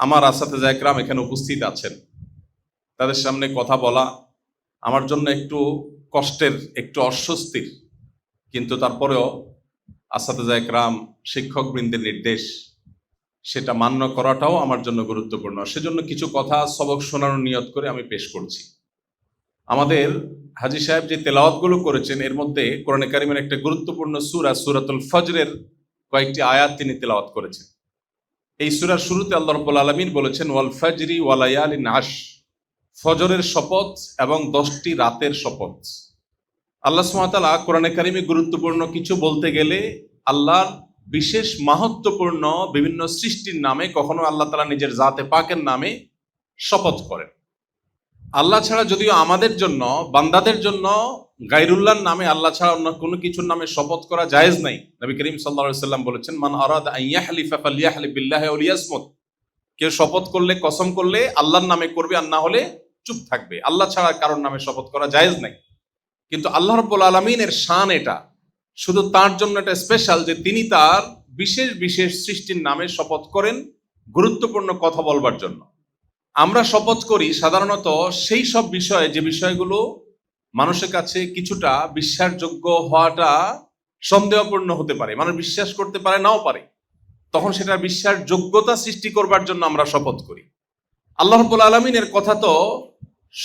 আমার আসাতেজা একরাম এখানে উপস্থিত আছেন, তাদের সামনে কথা বলা আমার জন্য একটু কষ্টের, একটু অস্বস্তির, কিন্তু তারপরেও আসাতেজা একরাম শিক্ষকবৃন্দের নির্দেশ সেটা মান্য করাটাও আমার জন্য গুরুত্বপূর্ণ। সেজন্য কিছু কথা সবক শোনানোর নিয়ত করে আমি পেশ করছি। আমাদের হাজী সাহেব যে তেলাওয়াতগুলো করেছেন এর মধ্যে কোরআনে কারিমের একটা গুরুত্বপূর্ণ সূরা সূরাতুল ফজরের কয়েকটি আয়াত তিনি তেলাওয়াত করেছেন। এই সূরার শুরুতে আল্লাহ রাব্বুল আলামিন বলেছেন ওয়াল ফাজরি ওয়া লায়ালিন আশর, ফজরের শপথ এবং 10টি রাতের শপথ। আল্লাহ সুবহানাহু ওয়া তাআলা কোরআনে কারিমে গুরুত্বপূর্ণ কিছু বলতে গেলে আল্লাহর বিশেষ মাহাত্ম্যপূর্ণ বিভিন্ন সৃষ্টির নামে, কখনো আল্লাহ তাআলা নিজের জাতে পাকের নামে শপথ করেন। আল্লাহ ছাড়া যদিও আমাদের জন্য, বান্দাদের জন্য গায়রুল্লাহর নামে, আল্লাহ ছাড়া অন্য কোনো কিছুর নামে শপথ করা জায়েজ নাই। নবী করিম সাল্লাল্লাহু আলাইহি ওয়াসাল্লাম বলেছেন মান আরাদা আন ইয়াহলিফা ফালইয়াহলিফ বিল্লাহি আও লিয়াসমুত, কেউ শপথ করলে, কসম করলে আল্লাহর নামে করবে, আর না হলে চুপ থাকবে। আল্লাহ ছাড়া কারোর নামে শপথ করা জায়েজ নাই। কিন্তু আল্লাহ রাব্বুল আলামিনের শান এটা, শুধু তার জন্য এটা স্পেশাল যে তিনি তার বিশেষ বিশেষ সৃষ্টির নামে শপথ করেন গুরুত্বপূর্ণ কথা বলবার জন্য। আমরা শপথ করি সাধারণত সেই সব বিষয়ে যে বিষয়গুলো মানুষের কাছে কিছুটা বিশ্বাসযোগ্য হওয়াটা সন্দেহপূর্ণ হতে পারে, মানুষ বিশ্বাস করতে পারে নাও পারে, তখন সেটার বিশ্বাসযোগ্যতা সৃষ্টি করবার জন্য আমরা শপথ করি। আল্লাহ রাব্বুল আলামিনের কথা তো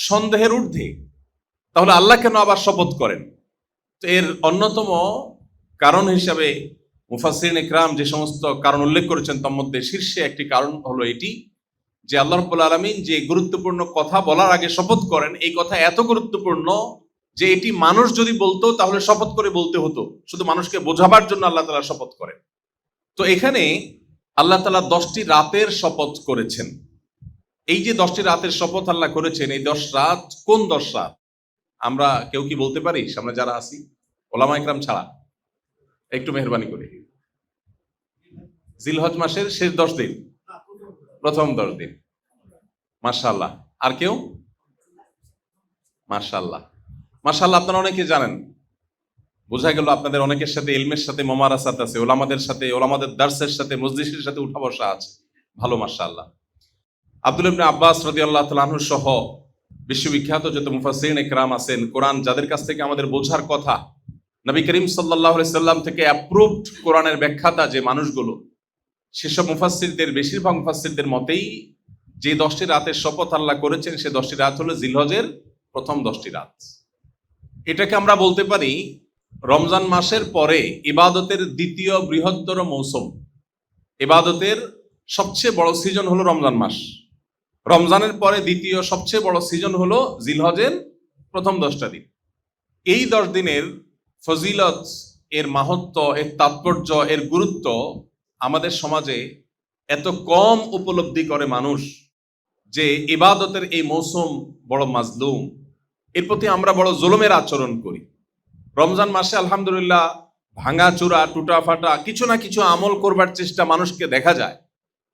সন্দেহের ঊর্ধ্বে, তাহলে আল্লাহ কেন আবার শপথ করেন? তো এর অন্যতম কারণ হিসাবে মুফাসসিরিন ইকরাম যে সমস্ত কারণ উল্লেখ করেছেন তার মধ্যে শীর্ষে একটি কারণ হলো এটি যে আল্লাহ রাব্বুল আলামিন যে গুরুত্বপূর্ণ কথা বলার আগে শপথ করেন, এই কথা এত গুরুত্বপূর্ণ যে এটি মানুষ যদি বলতো তাহলে শপথ করে বলতে হতো, শুধু মানুষকে বোঝাবার জন্য আল্লাহ তাআলা শপথ করেন। তো এখানে আল্লাহ তাআলা 10টি রাতের শপথ করেছেন। এই যে 10টি রাতের শপথ আল্লাহ করেছেন, এই 10 রাত কোন 10 রাত আমরা কেউ কি বলতে পারি? সামনে যারা আছি ওলামা ইকরাম ছাড়া একটু মেহরবানি করে। জিলহজ মাসের শেষ 10 দিন, প্রথম 10 দিন। মাশাআল্লাহ। আর কেউ? মাশাআল্লাহ মাশাআল্লাহ। আপনারা অনেকে জানেন, বোঝা গেল আপনাদের অনেকের সাথে ইলমের সাথে মোমারাসাত আছে, ওলামাদের সাথে, ওলামাদের দার্সের সাথে, মজলিসের সাথে উঠা বসা আছে। ভালো, মাশাআল্লাহ। আব্দুল্লাহ ইবনে আব্বাস রাদিয়াল্লাহু তাআলা আনহু সহ বিশ্ববিখ্যাত যত মুফাসসিরিন ইকরাম আছেন, কোরআন যাদের কাছ থেকে আমাদের বোঝার কথা, নবী করিম সাল্লাল্লাহু আলাইহি সাল্লাম থেকে অ্যাপ্রুভড কোরআনের ব্যাখ্যাতা যে মানুষগুলো, সেসব মুফাসসিরদের, বেশিরভাগ মুফাসসিরদের মতেই যে 10টি রাতের শপথ আল্লাহ করেছেন সে 10টি রাত হলো জিলহজের প্রথম 10টি রাত। এটাকে আমরা বলতে পারি রমজান মাসের পরে ইবাদতের দ্বিতীয় বৃহত্তর মৌসুম। ইবাদতের সবচেয়ে বড় সিজন হলো রমজান মাস, রমজানের পরে দ্বিতীয় সবচেয়ে বড় সিজন হলো জিলহজের প্রথম 10টা দিন। এই 10 দিনের ফজিলত, এর মাহাত্ম্য, এর তাৎপর্য, এর গুরুত্ব আমাদের সমাজে এত কম উপলব্ধি করে মানুষ যে ইবাদতের এই মৌসুম বড় মাজলুম, এর প্রতি আমরা বড় জুলুমের আচরণ করি। রমজান মাসে আলহামদুলিল্লাহ ভাঙা চূড়া, টুটা ফাটা কিছু না কিছু আমল করবার চেষ্টা মানুষকে দেখা যায়,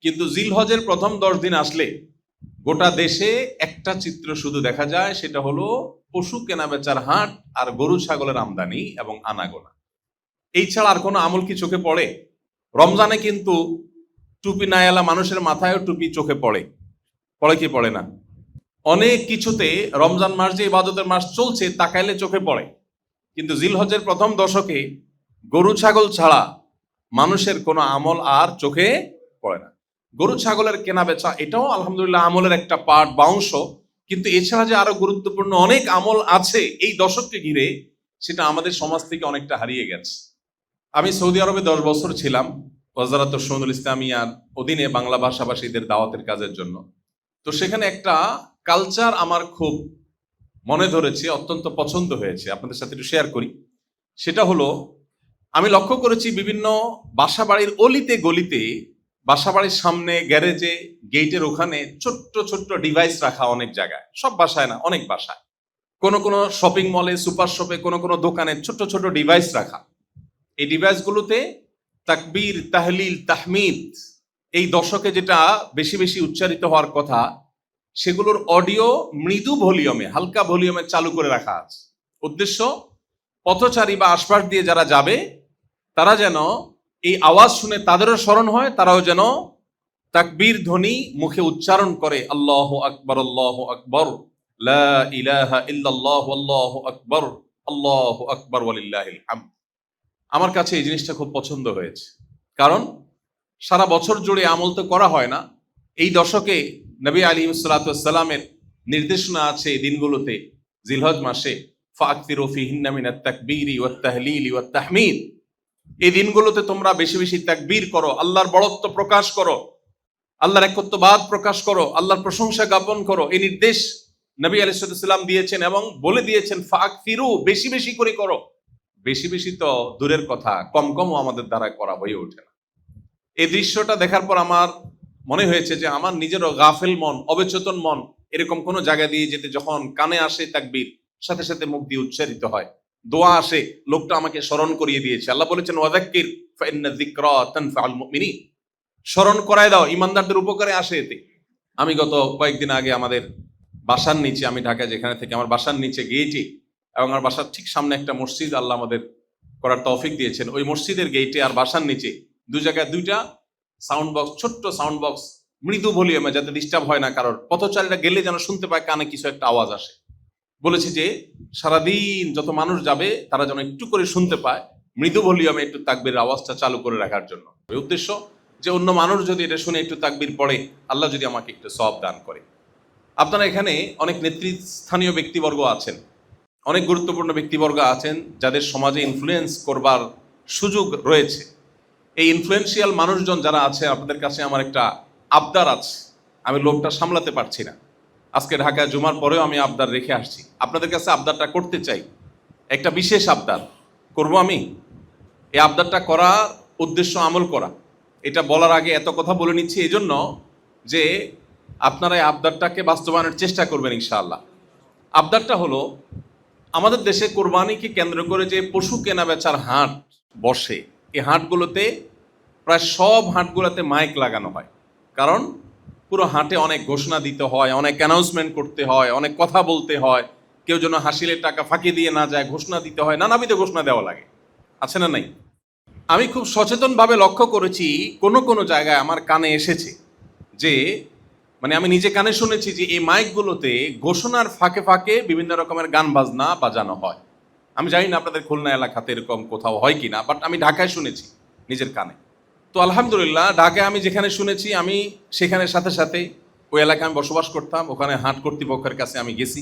কিন্তু জিলহজের প্রথম 10 দিন আসলে গোটা দেশে একটা চিত্র শুধু দেখা যায়, সেটা হলো পশু কেনা বেচার হাট আর গরু ছাগলের আমদানি এবং আনাগোনা। এই ছাড়া আর কোনো আমল কি চোখে পড়ে? রমজানে কিন্তু টুপি নায়ালা মানুষের মাথায়ও টুপি চোখে পড়ে, পড়ে কি পড়ে না? অনেক কিছুতে রমজান মাস যে ইবাদতের মাস চলছে তাকাইলে চোখে পড়ে, কিন্তু জিলহজের প্রথম দশকে গরু ছাগল ছাড়া মানুষের কোনো আমল আর চোখে পড়ে না। গরু ছাগলের কেনা বেচা এটাও আলহামদুলিল্লাহ আমলের একটা পার্ট বা অংশ, কিন্তু এছাড়া যে আরো গুরুত্বপূর্ণ অনেক আমল আছে এই দশককে ঘিরে, সেটা আমাদের সমাজ থেকে অনেকটা হারিয়ে গেছে। আমি সৌদি আরবে 10 বছর ছিলাম ওয়াজারাতুশ শুউনুল ইসলামিয়ার অধীনে বাংলা ভাষাভাষীদের দাওয়াতের কাজের জন্য। তো সেখানে একটা কালচার আমার খুব মনে ধরেছে, অত্যন্ত পছন্দ হয়েছে, আপনাদের সাথে একটু শেয়ার করি। সেটা হলো, আমি লক্ষ্য করেছি বিভিন্ন বাসা বাড়ির অলিতে গলিতে, বাসা বাড়ির সামনে, গ্যারেজে, গেটের ওখানে ছোট্ট ছোট্ট ডিভাইস রাখা, অনেক জায়গায়, সব বাসায় না, অনেক বাসায়, কোনো কোনো শপিং মলে, সুপার শপে, কোনো কোনো দোকানে ছোট্ট ছোট ডিভাইস রাখা। এই ডিভাইসগুলোতে তাকবীর, তাহলিল, তাহমিদ, এই দশকে যেটা বেশি বেশি উচ্চারিত হওয়ার কথা, সেগুলোর অডিও মৃদু ভলিউমে, হালকা ভলিউমে চালু করে রাখা আছে। উদ্দেশ্য, পথচারী বা আশপাশ দিয়ে যারা যাবে তারা যেন এই আওয়াজ শুনে তাদেরও স্মরণ হয়, তারাও যেন তাকবীর ধ্বনি মুখে উচ্চারণ করে আল্লাহু আকবার, আল্লাহু আকবার, লা ইলাহা ইল্লাল্লাহু, আল্লাহু আকবার, আল্লাহু আকবার ওয়ালিল্লাহিল হামদ। আমার কাছে এই জিনিসটা খুব পছন্দ হয়েছে, কারণ সারা বছর জুড়ে আমল তো করা হয় না। এই দশকে নবী আলাইহিস সালাতু ওয়াস সালামের নির্দেশনা আছে এই দিনগুলোতে, জিলহজ মাসে, ফাকতিরু ফিহিন্না মিনাত তাকবীরি ওয়াত তাহলিলি ওয়াত তাহমিদ, এই দিনগুলোতে তোমরা বেশি বেশি তাকবীর করো, আল্লাহর বড়ত্ব প্রকাশ করো, আল্লাহর একত্ববাদ প্রকাশ করো, আল্লাহর প্রশংসা জ্ঞাপন করো। এই নির্দেশ নবী আলাইহিস সালাম দিয়েছেন এবং বলে দিয়েছেন ফাকতিরু, বেশি বেশি করে করো। বেশি বেশি তো দূরের কথা, কম কমও আমাদের দ্বারা করা হয়ে ওঠে না। এই দৃশ্যটা দেখার পর আমার মনে হয়েছে যে আমার নিজেরও গাফেল মন, অবচেতন মন এরকম কোন জায়গা দিয়ে যেতে, যখন কানে আসে তাকবীর, সাথে সাথে মুখ দিয়ে উচ্চারিত হয়, দোয়া আসে, লোকটা আমাকে স্মরণ করিয়ে দিয়েছে। আল্লাহ বলেছেন ওয়াযাক্কির ফাইন্না যিকরা তানফাউল মুমিনিন, স্মরণ করায় দাও, ইমানদারদের উপকারে আসে এতে। আমি গত কয়েকদিন আগে আমাদের বাসার নিচে, আমি ঢাকা যেখানে থেকে, আমার বাসার নিচে গেইটে, এবং আমার বাসার ঠিক সামনে একটা মসজিদ আল্লাহ আমাদের করার তৌফিক দিয়েছেন, ওই মসজিদের গেইটে আর বাসার নিচে দুই জায়গায় দুইটা সাউন্ড বক্স, ছোট্ট সাউন্ড বক্স, মৃদু ভলিউমে, যাতে ডিস্টার্ব হয় না কারোর, পথচারীরা গেলে যেন শুনতে পায় কানে কিছু একটা আওয়াজ আসে। বলেছি যে সারাদিন যত মানুষ যাবে তারা যেন একটু করে শুনতে পায়, মৃদু ভলিউমে একটু তাকবীরের আওয়াজটা চালু করে রাখার জন্য। উদ্দেশ্য যে অন্য মানুষ যদি এটা শুনে একটু তাকবীর পড়ে, আল্লাহ যদি আমাকে একটু সওয়াব দান করে। আপনারা এখানে অনেক নেতৃস্থানীয় ব্যক্তিবর্গ আছেন, অনেক গুরুত্বপূর্ণ ব্যক্তিবর্গ আছেন যাদের সমাজে ইনফ্লুয়েন্স করবার সুযোগ রয়েছে। এই ইনফ্লুয়েন্সিয়াল মানুষজন যারা আছে, আপনাদের কাছে আমার একটা আবদার আছে, আমি লোকটা সামলাতে পারছি না। আজকে ঢাকা জুমার পরেও আমি আবদার রেখে আসছি, আপনাদের কাছে আবদারটা করতে চাই, একটা বিশেষ আবদার করব আমি। এই আবদারটা করার উদ্দেশ্য আমল করা। এটা বলার আগে এত কথা বলে নিচ্ছি এই জন্য যে আপনারা এই আবদারটাকে বাস্তবায়নের চেষ্টা করবেন ইনশাআল্লাহ। আবদারটা হলো, আমাদের দেশে কোরবানিকে কেন্দ্র করে যে পশু কেনা বেচার হাট বসে, এই হাটগুলোতে প্রায় সব হাটগুলোতে মাইক লাগানো হয়, কারণ পুরো হাটে অনেক ঘোষণা দিতে হয়, অনেক অ্যানাউন্সমেন্ট করতে হয়, অনেক কথা বলতে হয়, কেউ যেন হাসিলের টাকা ফাঁকি দিয়ে না যায়, ঘোষণা দিতে হয়, নানাবিধ ঘোষণা দেওয়া লাগে, আছে না নাই? আমি খুব সচেতনভাবে লক্ষ্য করেছি, কোনো কোনো জায়গায় আমার কানে এসেছে যে, মানে আমি নিজে কানে শুনেছি যে এই মাইকগুলোতে ঘোষণার ফাঁকে ফাঁকে বিভিন্ন রকমের গান বাজনা বাজানো হয়। আমি জানি না আপনাদের খুলনা এলাকাতে এরকম কোথাও হয় কিনা, বাট আমি ঢাকায় শুনেছি নিজের কানে। তো আলহামদুলিল্লাহ, ঢাকায় আমি যেখানে শুনেছি, আমি সেখানে সাথে সাথে ওই এলাকায় আমি বসবাস করতাম, ওখানে হাট কর্তৃপক্ষের কাছে আমি গেছি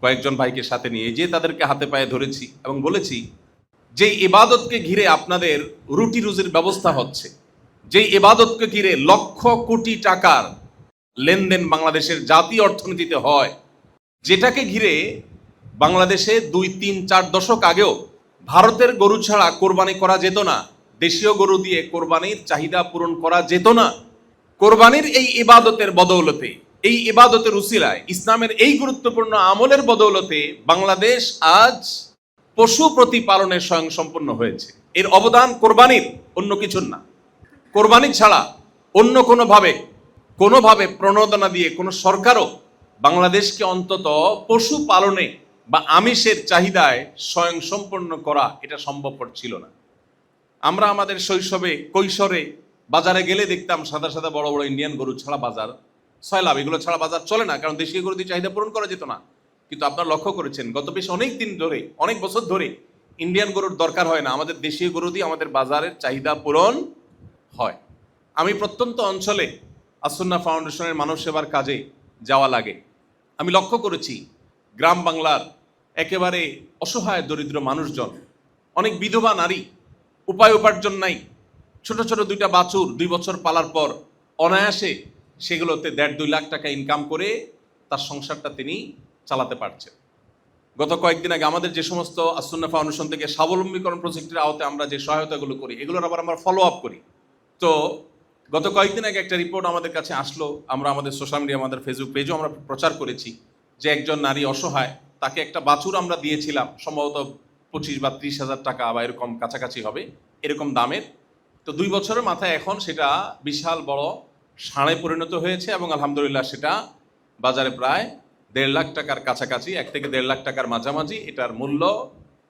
কয়েকজন ভাইকে সাথে নিয়ে, যে তাদেরকে হাতে পায়ে ধরেছি এবং বলেছি, যেই ইবাদতকে ঘিরে আপনাদের রুটি রুজির ব্যবস্থা হচ্ছে, যেই ইবাদতকে ঘিরে লক্ষ কোটি টাকার লেনদেন বাংলাদেশের জাতীয় অর্থনীতিতে হয়, যেটাকে ঘিরে বাংলাদেশে 2-3-4 দশক আগেও ভারতের গরু ছাড়া কোরবানি করা যেত না, দেশীয় গরু দিয়ে কোরবানির চাহিদা পূরণ করা যেত না। কোরবানির এই ইবাদতের বদৌলতে, এই ইবাদতের উসিলায়, ইসলামের এই গুরুত্বপূর্ণ আমলের বদৌলতে বাংলাদেশ আজ পশু প্রতিপালনে স্বয়ংসম্পন্ন হয়েছে। এর অবদান কোরবানির, অন্য কিছুর না। কোরবানি ছাড়া অন্য কোনোভাবে প্রণোদনা দিয়ে কোনো সরকারও বাংলাদেশকে অন্তত পশু পালনে বা আমিষের চাহিদায় স্বয়ংসম্পন্ন করা এটা সম্ভবপর ছিল না। আমরা আমাদের শৈশবে কৈশোরে বাজারে গেলে দেখতাম সাদা সাদা বড় বড় ইন্ডিয়ান গরু ছাড়া বাজার, সয়লাভ, এগুলো ছাড়া বাজার চলে না, কারণ দেশীয় গরু দিয়ে চাহিদা পূরণ করা যেত না। কিন্তু আপনারা লক্ষ্য করেছেন গত বেশ অনেক দিন ধরে, অনেক বছর ধরে ইন্ডিয়ান গরুর দরকার হয় না, আমাদের দেশীয় গরু দিয়ে আমাদের বাজারের চাহিদা পূরণ হয়। আমি প্রত্যন্ত অঞ্চলে আসুন্নাহ ফাউন্ডেশনের মানব সেবার কাজে যাওয়া লাগে, আমি লক্ষ্য করেছি গ্রাম বাংলার একেবারে অসহায় দরিদ্র মানুষজন, অনেক বিধবা নারী, উপায় উপার্জন নাই, ছোট ছোট 2টা বাছুর 2 বছর পালার পর অনায়াসে সেগুলোতে 1.5-2 লাখ টাকা ইনকাম করে তার সংসারটা তিনি চালাতে পারছেন। গত কয়েকদিন আগে আমাদের যে সমস্ত আসুন্নাহ ফাউন্ডেশন থেকে স্বাবলম্বীকরণ প্রজেক্টের আওতায় আমরা যে সহায়তাগুলো করি, এগুলোর আবার আমরা ফলো আপ করি। তো গত কয়েকদিন আগে একটা রিপোর্ট আমাদের কাছে আসলো, আমরা আমাদের সোশ্যাল মিডিয়া, আমাদের ফেসবুক পেজেও আমরা প্রচার করেছি, যে একজন নারী অসহায়, তাকে একটা বাছুর আমরা দিয়েছিলাম, সম্ভবত 25 বা 30 হাজার টাকা বা এরকম কাছাকাছি হবে, এরকম দামের। তো 2 বছরের মাথায় এখন সেটা বিশাল বড় ষাঁড়ে পরিণত হয়েছে এবং আলহামদুলিল্লাহ সেটা বাজারে প্রায় 1.5 লাখ টাকার কাছাকাছি, 1 থেকে 1.5 লাখ টাকার মাঝামাঝি এটার মূল্য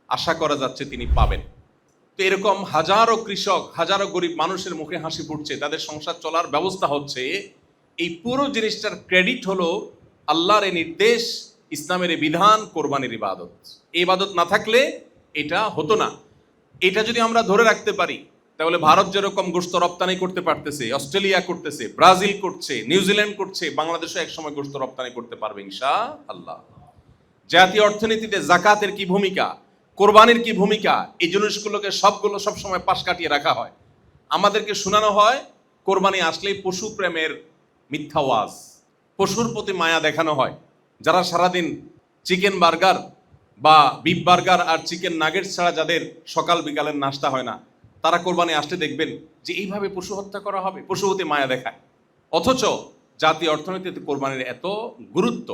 আশা করা যাচ্ছে তিনি পাবেন। তো এরকম হাজারো কৃষক, হাজারো গরিব মানুষের মুখে হাসি ফুটছে, তাদের সংসার চলার ব্যবস্থা হচ্ছে। এই পুরো জিনিসটার ক্রেডিট হলো আল্লাহর এই নির্দেশ, ইসলামের এই বিধান, কোরবানির ইবাদত। এই ইবাদত না থাকলে এটা হতো না। এটা যদি আমরা ধরে রাখতে পারি, তাহলে ভারত যেরকম গোশত রপ্তানি করতে পারতেছে, অস্ট্রেলিয়া করতেছে, ব্রাজিল করছে, নিউজিল্যান্ড করছে, বাংলাদেশও একসময় গোশত রপ্তানি করতে পারবে ইনশাআল্লাহ। জাতীয় অর্থনীতিতে জাকাতের কি ভূমিকা, কোরবানির কি ভূমিকা, এই জিনিসগুলোকে সবসময় পাশ কাটিয়ে রাখা হয়। আমাদেরকে শোনানো হয় কোরবানি আসলেই পশু প্রেমের মিথ্যা ওয়াজ, পশুর প্রতি মায়া দেখানো হয়। যারা সারাদিন চিকেন বার্গার বা বিফ বার্গার আর চিকেন নাগেটস ছাড়া যাদের সকাল বিকালের নাস্তা হয় না, তারা কোরবানি আসলে দেখবেন যে এইভাবে পশু হত্যা করা হবে, পশু হতে মায়া দেখায়। অথচ জাতীয় অর্থনীতিতে কোরবানির এত গুরুত্ব,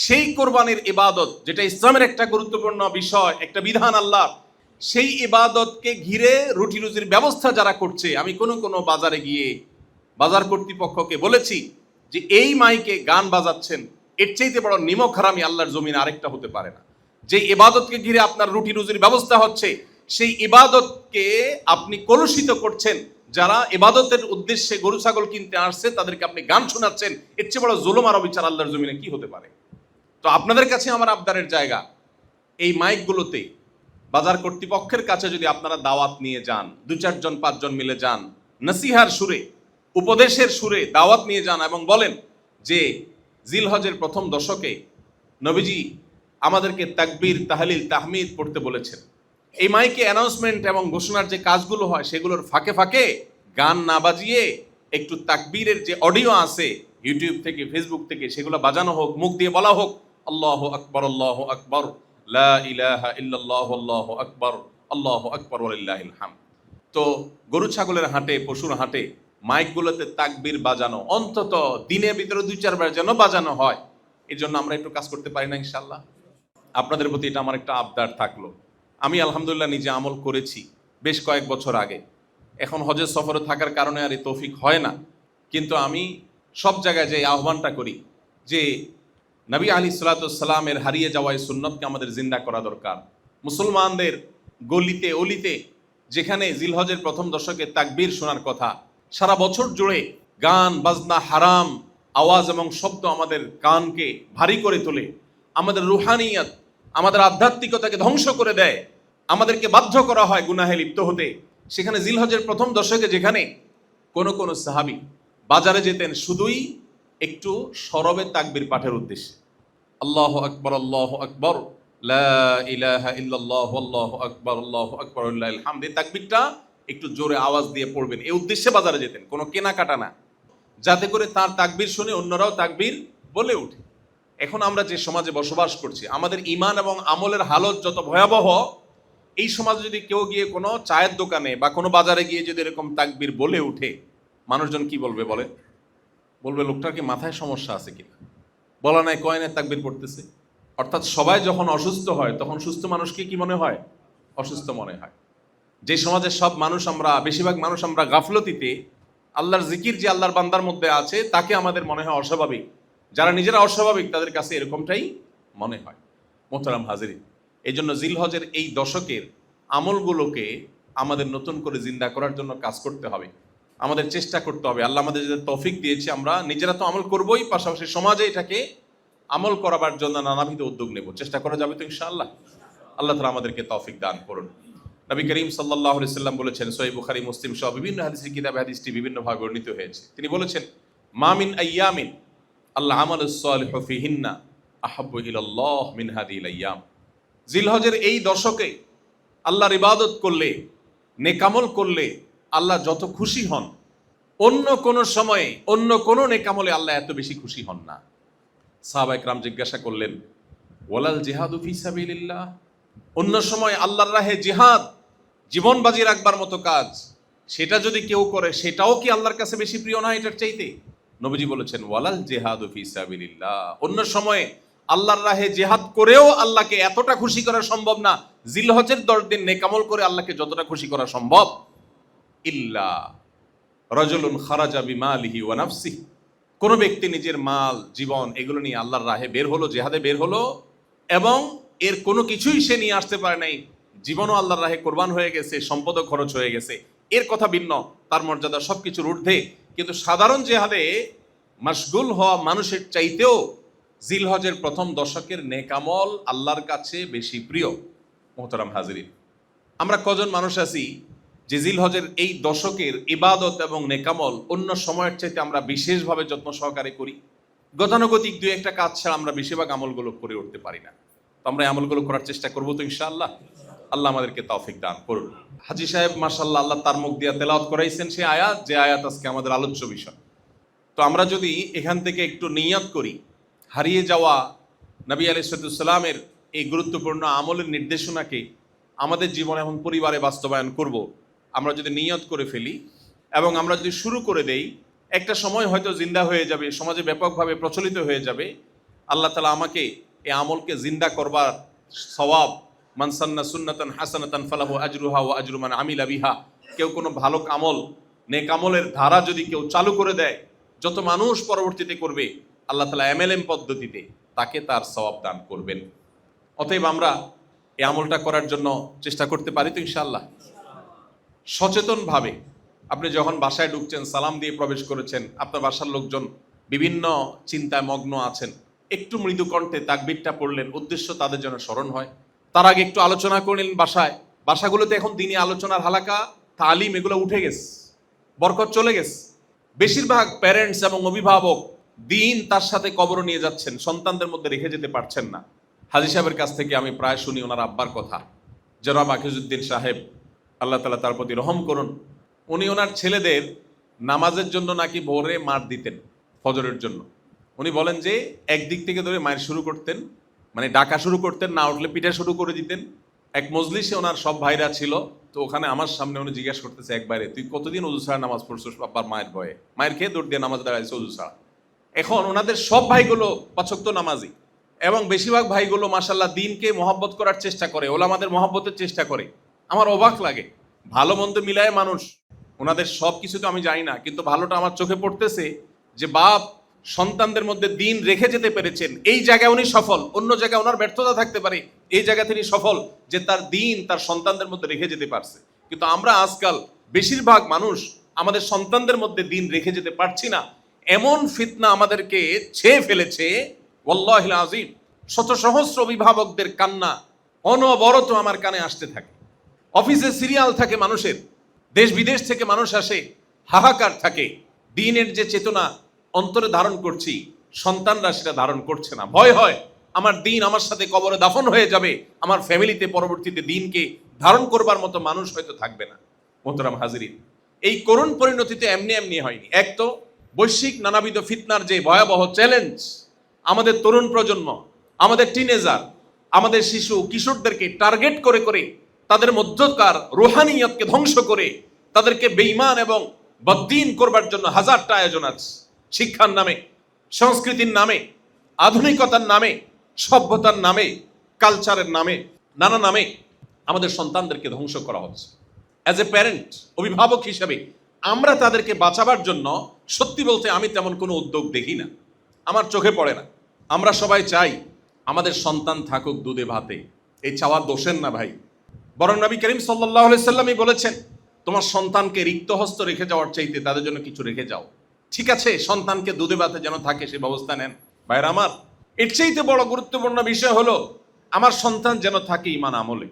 সেই কোরবানির ইবাদত যেটা ইসলামের একটা গুরুত্বপূর্ণ বিষয়, একটা বিধান আল্লাহ, সেই ইবাদতকে ঘিরে রুটি রুজির ব্যবস্থা যারা করছে, আমি কোনো বাজারে গিয়ে বাজার কর্তৃপক্ষকে বলেছি যে এই মাইকে গান বাজাচ্ছেন, এর চাইতে বড় নিমক হারামি আল্লাহর জমিনে আরেকটা হতে পারে না। যে ইবাদতকে ঘিরে আপনার রুটি রুজির ব্যবস্থা হচ্ছে, সেই ইবাদতকে আপনি কলুষিত করছেন। যারা ইবাদতের উদ্দেশ্যে গরু ছাগল কিনতে আসছে তাদেরকে আপনি গান শোনাচ্ছেন, এর চেয়ে বড় জুলুম আর অবিচার আল্লাহর জমিনে কি হতে পারে? তো আপনাদের কাছে আমার আবদারের জায়গা, এই মাইকগুলোতে বাজার কর্তৃপক্ষের কাছে যদি আপনারা দাওয়াত নিয়ে যান, 2-4 জন 5 জন মিলে যান, নসিহার সুরে, উপদেশের সুরে দাওয়াত নিয়ে যান এবং বলেন যে জিলহজের প্রথম দশকে নবীজি আমাদেরকে তাকবীর, তাহলিল, তাহমিদ পড়তে বলেছেন। এই মাইকে অ্যানাউন্সমেন্ট এবং ঘোষণার যে কাজগুলো হয় সেগুলোর ফাঁকে ফাঁকে গান না বাজিয়ে একটু তাকবীরের যে অডিও আছে ইউটিউব থেকে, ফেসবুক থেকে, সেগুলো বাজানো হোক, মুখ দিয়ে বলা হোক আল্লাহু আকবার, আল্লাহু আকবার, লা ইলাহা ইল্লাল্লাহ, আল্লাহু আকবার, আল্লাহু আকবার ওয়ালিল্লাহিল হামদ। তো গরু ছাগলের হাটে, পশুর হাটে মাইকগুলোতে তাকবীর বাজানো অন্তত দিনের ভিতরে 2-4 বার যেন বাজানো হয়। এর জন্য আমরা একটু কাজ করতে পারি না ইনশাআল্লাহ? আপনাদের প্রতি এটা আমার একটা আবদার থাকলো। আমি আলহামদুলিল্লাহ নিজে আমল করেছি বেশ কয়েক বছর আগে। এখন হজের সফরে থাকার কারণে আর এই তৌফিক হয় না, কিন্তু আমি সব জায়গায় যে আহ্বানটা করি যে নবী আলাইহিস সালামের হারিয়ে যাওয়া এই সুন্নতকে আমাদের জিন্দা করা দরকার। মুসলমানদের গলিতে অলিতে যেখানে জিলহজের প্রথম দশকে তাকবীর শোনার কথা, সারা বছর জুড়ে গান বাজনা, হারাম আওয়াজ এবং শব্দ আমাদের কানকে ভারী করে তোলে, আমাদের রুহানিয়াত, আমাদের আধ্যাত্মিকতাকে ধ্বংস করে দেয়, আমাদেরকে বাধ্য করা হয় গুনাহে লিপ্ত হতে। সেখানে জিলহজের প্রথম দশকে যেখানে কোন সাহাবী বাজারে যেতেন শুধুই একটু সরবে তাকবীর পাঠের উদ্দেশ্যে, আল্লাহু আকবার, আল্লাহু আকবার, লা ইলাহা ইল্লাল্লাহ, আল্লাহু আকবার, আল্লাহু আকবার ওয়ালিল্লাহিল হামদ, এই তাকবীরটা একটু জোরে আওয়াজ দিয়ে পড়বেন, এই উদ্দেশ্যে বাজারে যেতেন, কোনো কেনাকাটা না, যাতে করে তার তাকবীর শুনে অন্যরাও তাকবীর বলে ওঠে। এখন আমরা যে সমাজে বসবাস করছি, আমাদের ঈমান এবং আমলের হালত যত ভয়াবহ, এই সমাজে যদি কেউ গিয়ে কোনো চায়ের দোকানে বা কোনো বাজারে গিয়ে যদি এরকম তাকবীর বলে উঠে, মানুষজন কি বলবে বলে? বলবে লোকটার কি মাথায় সমস্যা আছে কিনা, বলা নাই কয় নাই তাকবীর পড়তেছে। অর্থাৎ সবাই যখন অসুস্থ হয় তখন সুস্থ মানুষকে কি মনে হয়? অসুস্থ মনে হয়। যে সমাজের সব মানুষ আমরা, বেশিরভাগ মানুষ আমরা গাফলতিতে, আল্লাহর জিকির যে আল্লাহর বান্দার মধ্যে আছে তাকে আমাদের মনে হয় অস্বাভাবিক। যারা নিজেরা অস্বাভাবিক তাদের কাছে এরকমটাই মনে হয়। মোহতারাম হাজিরিন, এই জন্য জিলহজের এই দশকের আমলগুলোকে আমাদের নতুন করে জিন্দা করার জন্য কাজ করতে হবে, আমাদের চেষ্টা করতে হবে। আল্লাহ আমাদের যে তৌফিক দিয়েছে, আমরা নিজেরা তো আমল করবোই, পাশাপাশি সমাজে এটাকে আমল করাবার জন্য নানাবিধ উদ্যোগ নেব। চেষ্টা করা যাবে তো ইনশাআল্লাহ? আল্লাহ তাআলা আমাদেরকে তৌফিক দান করুন। নবী করিম সাল্লাল্লাহু আলাইহি সাল্লাম বলেছেন, সহিহ বুখারী, মুসলিম সহ বিভিন্ন হাদিসের কিতাবে হাদিসটি বিভিন্ন ভাবে বর্ণিত হয়েছে। তিনি বলেছেন, মা মিন আইয়ামিন আল্লাহ আমালুস সালিহু ফিহিন্না আহাব্বু ইলাল্লাহ মিন হাদিহিল আইয়াম। জিলহজের এই দশকে আল্লাহর ইবাদত করলে, নেকামল করলে আল্লাহ যত খুশি হন, অন্য কোন সময়ে অন্য কোন নেকামলে আল্লাহ এত বেশি খুশি হন না। সাহাবা ইকরাম জিজ্ঞাসা করলেন, ওয়ালাল জিহাদু ফি সাবিলিল্লাহ, অন্য সময় আল্লাহর রাহে জিহাদ, জীবন বাজি রাখবার মতো কাজ, সেটা যদি কেউ করে সেটাও কি আল্লাহর কাছে বেশি প্রিয় না এটার চাইতে? নবীজি বলেছেন, ওয়ালাল জিহাদু ফি সাবিলিল্লাহ, অন্য সময় আল্লাহর রাহে জিহাদ করেও আল্লাহকে এতটা খুশি করা সম্ভব না জিলহজের 10 দিন নেকামল করে আল্লাহকে যতটা খুশি করা সম্ভব। ইল্লা রাজুলুন খারাজা বিমালিহি ওয়া নাফসিহি, কোন ব্যক্তি নিজের মাল, জীবন এগুলো নিয়ে আল্লাহর রাহে বের হলো, জিহাদে বের হলো, এবং এর কোনো কিছুই সে নিয়ে আসতে পারে নাই জীবনও আল্লাহর রাহে কোরবান হয়ে গেছে, সম্পদও খরচ হয়ে গেছে, এর কথা ভিন্ন, তার মর্যাদা সবকিছুর ঊর্ধ্বে। কিন্তু সাধারণ জেহাদে মাশগুল হওয়া মানুষের চাইতেও জিলহজের প্রথম দশকের নেকামল আল্লাহর কাছে বেশি প্রিয়। মোহতারাম হাজিরিন, আমরা কজন মানুষ আছি যে জিলহজের এই দশকের ইবাদত এবং নেকামল অন্য সময়ের চাইতে আমরা বিশেষভাবে যত্ন সহকারে করি? গতানুগতিক দুই একটা কাজ ছাড়া আমরা বেশিরভাগ আমলগুলো করে উঠতে পারি না। তো আমরা এই আমলগুলো করার চেষ্টা করবো তো ইনশাআল্লাহ। আল্লাহ আমাদেরকে তৌফিক দান করুন। হাজী সাহেব মাশাআল্লাহ, আল্লাহ তার মুখ দিয়ে তেলাওয়াত করাইছেন সেই আয়াত, যে আয়াত আজকে আমাদের আলোচ্য বিষয়। তো আমরা যদি এখান থেকে একটু নিয়াত করি, হারিয়ে যাওয়া নবী আলাইহিস সালামের এই গুরুত্বপূর্ণ আমলের নির্দেশনাকে আমাদের জীবনে এখন পরিবারে বাস্তবায়ন করব, আমরা যদি নিয়ত করে ফেলি এবং আমরা যদি শুরু করে দেই, একটা সময় হয়তো জিন্দা হয়ে যাবে, সমাজে ব্যাপকভাবে প্রচলিত হয়ে যাবে। আল্লাহ তাআলা আমাকে এই আমলকে জিন্দা করবার সওয়াব, মান সান্না সুন্নাতান হাসানাতান ফালাহু আজরুহা ওয়া আজরু মান আমিলা বিহা, কেউ কোনো ভালো আমল, নেক আমলের ধারা যদি কেউ চালু করে দেয়, যত মানুষ পরবর্তীতে করবে আল্লাহ তাআলা এমএলএম পদ্ধতিতে তাকে তার সওয়াব দান করবেন। অতএব আমরা এই আমলটা করার জন্য চেষ্টা করতে পারি তো ইনশাআল্লাহ। সচেতনভাবে আপনি যখন বাসায় ঢুকছেন, সালাম দিয়ে প্রবেশ করেছেন, আপনার বাসার লোকজন বিভিন্ন চিন্তায় মগ্ন আছেন, একটু মৃদু কণ্ঠে তাকবীরটা পড়লেন, উদ্দেশ্য তাদের যেন স্মরণ হয়। তার আগে একটু আলোচনা করলেন বাসাগুলোতে এখন দিনী আলোচনার হালাকা, তালিম এগুলো উঠে গেছে, বরকত চলে গেছে। বেশিরভাগ প্যারেন্টস এবং অভিভাবক দিন তার সাথে কবরও নিয়ে যাচ্ছেন, সন্তানদের মধ্যে রেখে যেতে পারছেন না। হাজী সাহেবের কাছ থেকে আমি প্রায় শুনি ওনার আব্বার কথা, জনাব আকিজউদ্দিন সাহেব, আল্লাহ তাআলা তার প্রতি রহম করুন। উনি ওনার ছেলেদের নামাজের জন্য নাকি ভোরে মার দিতেন, ফজরের জন্য। উনি বলেন যে একদিক থেকে ধরে মায়ের শুরু করতেন, মানে ডাকা শুরু করতেন, না উঠলে পিঠা শুরু করে দিতেন। এক মজলিসে ওনার সব ভাইরা ছিল, তো ওখানে আমার সামনে উনি জিজ্ঞাসা করতেছে এক বাইরে, তুই কতদিন অজু ছাড়া নামাজ পড়ছিস বাবার মায়ের ভয়ে? মায়ের খেয়ে দৌড় দিয়ে নামাজ দাঁড়াইছে অজু ছাড়া। এখন ওনাদের সব ভাইগুলো পাঁচ ওয়াক্ত নামাজি এবং বেশিরভাগ ভাইগুলো মাশাআল্লাহ দিনকে মহব্বত করার চেষ্টা করে, ওলামাদের মহব্বতের চেষ্টা করে। আমার অবাক লাগে, ভালো মন্দ মিলায় মানুষ, ওনাদের সব কিছু তো আমি জানি না, কিন্তু ভালোটা আমার চোখে পড়তেছে যে বাপ সন্তানদের মধ্যে দিন রেখে যেতে পেরেছেন, এই জায়গায় উনি সফল। অন্য জায়গায় ওনার ব্যর্থতা থাকতে পারে, এই জায়গা তিনি সফল যে তার দিন তার সন্তানদের মধ্যে রেখে যেতে পারছে। কিন্তু আমরা আজকাল বেশিরভাগ মানুষ আমাদের সন্তানদের মধ্যে দিন রেখে যেতে পারছি না। এমন ফিতনা আমাদেরকে ছেয়ে ফেলেছে, ওয়াল্লাহিল আযীম, শত সহস্র অভিভাবকদের কান্না অনবরত আমার কানে আসতে থাকে। অফিসে সিরিয়াল থাকে মানুষের, দেশ বিদেশ থেকে মানুষ আসে, হাহাকার থাকে। দিনের যে চেতনা অন্তরে ধারণ করছি, সন্তানরা সেটা ধারণ করছে না। ভয় হয় আমার দিন আমার সাথে কবরে দাফন হয়ে যাবে, আমার ফ্যামিলিতে পরবর্তীতে দিনকে ধারণ করবার মতো মানুষ হয়তো থাকবে না। মোহতারাম হাজিরিন, এই করুণ পরিণতিতে এমনি এমনি হয়নি। এক তো বৈশ্বিক নানাবিধ ফিতনার যে ভয়াবহ চ্যালেঞ্জ, আমাদের তরুণ প্রজন্ম, আমাদের টিনেজার, আমাদের শিশু কিশোরদেরকে টার্গেট করে করে তাদের মধ্যকার রুহানিয়তকে ধ্বংস করে তাদেরকে বেঈমান এবং বদ্দীন করবার জন্য হাজারটা আয়োজন আছে। শিক্ষার নামে, সংস্কৃতির নামে, আধুনিকতার নামে, সভ্যতার নামে, কালচারের নামে, নানা নামে আমাদের সন্তানদেরকে ধ্বংস করা হচ্ছে। অ্যাজ এ প্যারেন্ট, অভিভাবক হিসেবে আমরা তাদেরকে বাঁচাবার জন্য সত্যি বলতে আমি তেমন কোনো উদ্যোগ দেখি না, আমার চোখে পড়ে না। আমরা সবাই চাই আমাদের সন্তান থাকুক দুধে ভাতে, এই চাওয়া দোষের না ভাই। বরং নবী করিম সাল্লাল্লাহু আলাইহি সাল্লামই বলেছেন, তোমার সন্তানকে রিক্ত হস্ত রেখে যাওয়ার চাইতে তাদের জন্য কিছু রেখে যাও। ঠিক আছে, সন্তানকে দুধে ভাতে যেন থাকে সে ব্যবস্থা নেন। ভাইরা আমার, এর চাইতে বড় গুরুত্বপূর্ণ বিষয় হলো আমার সন্তান যেন থাকে ঈমান আমলে।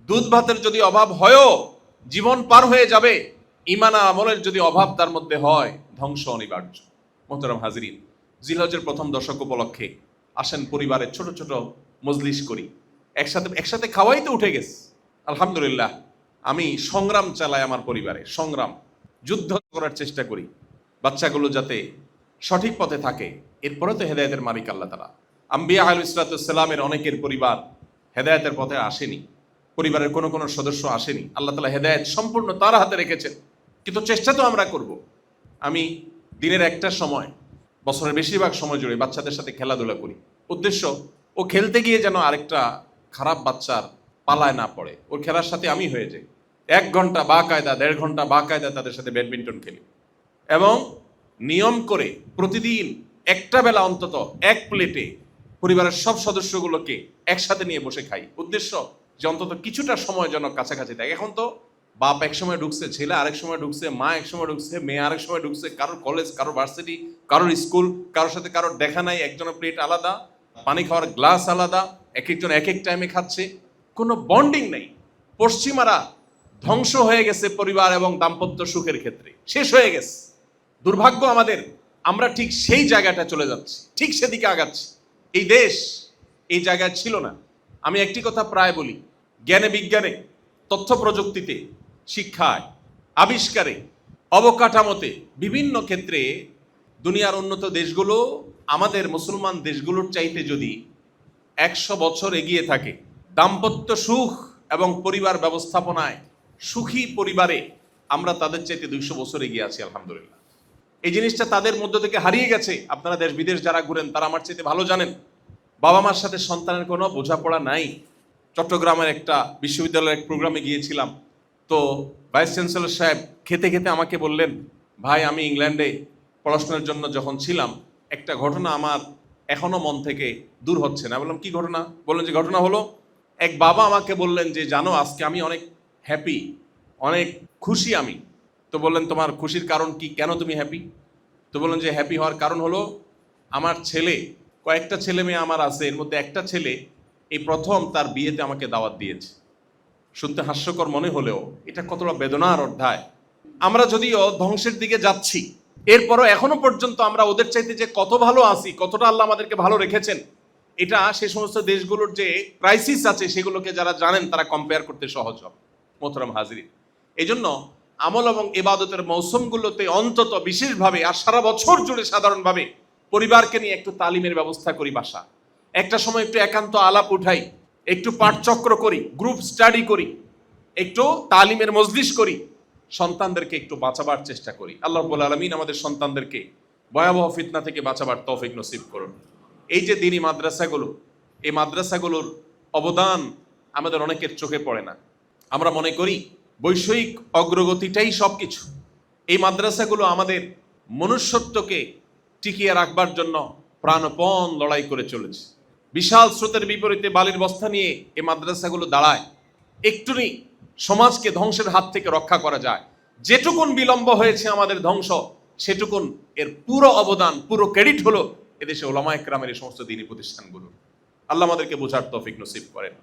দুধ ভাতের যদি অভাব হয়ও জীবন পার হয়ে যাবে, ঈমান আমলের যদি অভাব তার মধ্যে হয় ধ্বংস অনিবার্য। মোহতারাম হাজিরিন, জিলহজের প্রথম দশক উপলক্ষে আসেন পরিবারের ছোট ছোট মজলিস করি, একসাথে খাওয়াই তো উঠে গেছে। আলহামদুলিল্লাহ, আমি সংগ্রাম চালাই আমার পরিবারে, সংগ্রাম, যুদ্ধ করার চেষ্টা করি বাচ্চাগুলো যাতে সঠিক পথে থাকে। এরপরে তো হেদায়েতের মালিক আল্লাহ তাআলা। আম্বিয়া আলাইহিস সালামের অনেকের পরিবার হেদায়েতের পথে আসেনি, পরিবারের কোনো কোনো সদস্য আসেনি। আল্লাহ তাআলা হেদায়েত সম্পূর্ণ তার হাতে রেখেছেন, কিন্তু চেষ্টা তো আমরা করব। আমি দিনের একটা সময়, বছরের বেশিরভাগ সময় জুড়ে বাচ্চাদের সাথে খেলাধুলা করি। উদ্দেশ্য, ও খেলতে গিয়ে যেন আরেকটা খারাপ বাচ্চার পালায় না পড়ে, ওর খেলার সাথে আমি হয়ে যাই। 1 ঘন্টা বা কায়দা, 1.5 ঘন্টা বা কায়দা তাদের সাথে ব্যাডমিন্টন খেলি এবং নিয়ম করে প্রতিদিন একটা বেলা অন্তত এক প্লেটে পরিবারের সব সদস্যগুলোকে একসাথে নিয়ে বসে খাই। উদ্দেশ্য, যে অন্তত কিছুটা সময় যেন কাছাকাছি থাকে। এখন তো বাপ এক সময় ঢুকছে, ছেলে আরেক সময় ঢুকছে, মা এক সময় ঢুকছে, মেয়ে আরেক সময় ঢুকছে, কারোর কলেজ, কারোর ভার্সিটি, কারোর স্কুল, কারোর সাথে কারোর দেখা নাই, একজনের প্লেট আলাদা, পানি খাওয়ার গ্লাস আলাদা, এক একজন এক এক টাইমে খাচ্ছে, কোনো বন্ডিং নেই। পশ্চিমারা ধ্বংস হয়ে গেছে পরিবার এবং দাম্পত্য সুখের ক্ষেত্রে, শেষ হয়ে গেছে। দুর্ভাগ্য আমাদের, আমরা ঠিক সেই জায়গাটা চলে যাচ্ছি, ঠিক সেদিকে আগাচ্ছি। এই দেশ এই জায়গায় ছিল না। আমি একটি কথা প্রায় বলি, জ্ঞানে বিজ্ঞানে, তথ্য প্রযুক্তিতে, শিক্ষায়, আবিষ্কারে, অবকাঠামোতে, বিভিন্ন ক্ষেত্রে দুনিয়ার উন্নত দেশগুলো আমাদের মুসলমান দেশগুলোর চাইতে যদি 100 বছর এগিয়ে থাকে দাম্পত্য সুখ এবং পরিবার ব্যবস্থাপনায়, সুখী পরিবারে আমরা তাদের চাইতে 200 বছর এগিয়ে আছি আলহামদুলিল্লাহ। এই জিনিসটা তাদের মধ্য থেকে হারিয়ে গেছে। আপনারা দেশ বিদেশ যারা ঘুরেন তারা আমার চাইতে ভালো জানেন, বাবা মার সাথে সন্তানের কোনো বোঝাপড়া নাই। চট্টগ্রামের একটা বিশ্ববিদ্যালয়ের এক প্রোগ্রামে গিয়েছিলাম, তো ভাইস চ্যান্সেলর সাহেব খেতে খেতে আমাকে বললেন, ভাই আমি ইংল্যান্ডে পড়াশোনার জন্য যখন ছিলাম একটা ঘটনা আমার এখনো মন থেকে দূর হচ্ছে না। বললাম কি ঘটনা? বললেন যে ঘটনা হলো, এক বাবা আমাকে বললেন যে জানো আজকে আমি অনেক হ্যাপি, অনেক খুশি আমি। তো বললেন তোমার খুশির কারণ কি, কেন তুমি হ্যাপি? তো বললেন যে হ্যাপি হওয়ার কারণ হলো আমার ছেলে, কয়েকটা ছেলে মেয়ে আমার আছে, এর মধ্যে একটা ছেলে এই প্রথম তার বিয়েতে আমাকে দাওয়াত দিয়েছে। শুনতে হাস্যকর মনে হলেও এটা কতটা বেদনার অধ্যায়। আমরা যদিও ধ্বংসের দিকে যাচ্ছি, এরপরও এখনো পর্যন্ত আমরা ওদের চাইতে যে কত ভালো আছি, কতটা আল্লাহ আমাদেরকে ভালো রেখেছেন, এটা সে সমস্ত দেশগুলোর যে ক্রাইসিস আছে সেগুলোকে যারা জানেন তারা কম্পেয়ার করতে সহজ হবে। মোহতারাম হাজিরিন, এই জন্য আমল এবং ইবাদতের মৌসুমগুলোতে অন্তত বিশেষভাবে আর সারা বছর জুড়ে সাধারণভাবে পরিবারকে নিয়ে একটু তালিমের ব্যবস্থা করি। বাসা একটা সময় একটু একান্ত আলাপ উঠাই, একটু পাঠচক্র করি, গ্রুপ স্টাডি করি, একটু তালিমের মজলিস করি, সন্তানদেরকে একটু বাঁচাবার চেষ্টা করি। আল্লাহ রাব্বুল আলামিন আমাদের সন্তানদেরকে ভয়াবহ ফিতনা থেকে বাঁচাবার তৌফিক নসিব করুন। এই যে দ্বীনি মাদ্রাসাগুলো, এই মাদ্রাসাগুলোর অবদান আমাদের অনেকের চোখে পড়ে না। আমরা মনে করি বৈষয়িক অগ্রগতিটাই সবকিছু। এই মাদ্রাসাগুলো আমাদের মনুষ্যত্বকে টিকিয়ে রাখবার জন্য প্রাণপণ লড়াই করে চলেছে। বিশাল স্রোতের বিপরীতে বালির বস্তা নিয়ে এই মাদ্রাসাগুলো দাঁড়ায়। একটুনি সমাজকে ধ্বংসের হাত থেকে রক্ষা করা যায়। যেটুকুন বিলম্ব হয়েছে আমাদের ধ্বংস, সেটুকুন এর পুরো অবদান, পুরো ক্রেডিট হলো এদেশে ওলামায়ে কেরামের এই সমস্ত দ্বীনি প্রতিষ্ঠানগুলো। আল্লাহ আমাদেরকে বোঝার তৌফিক নসিব করেন।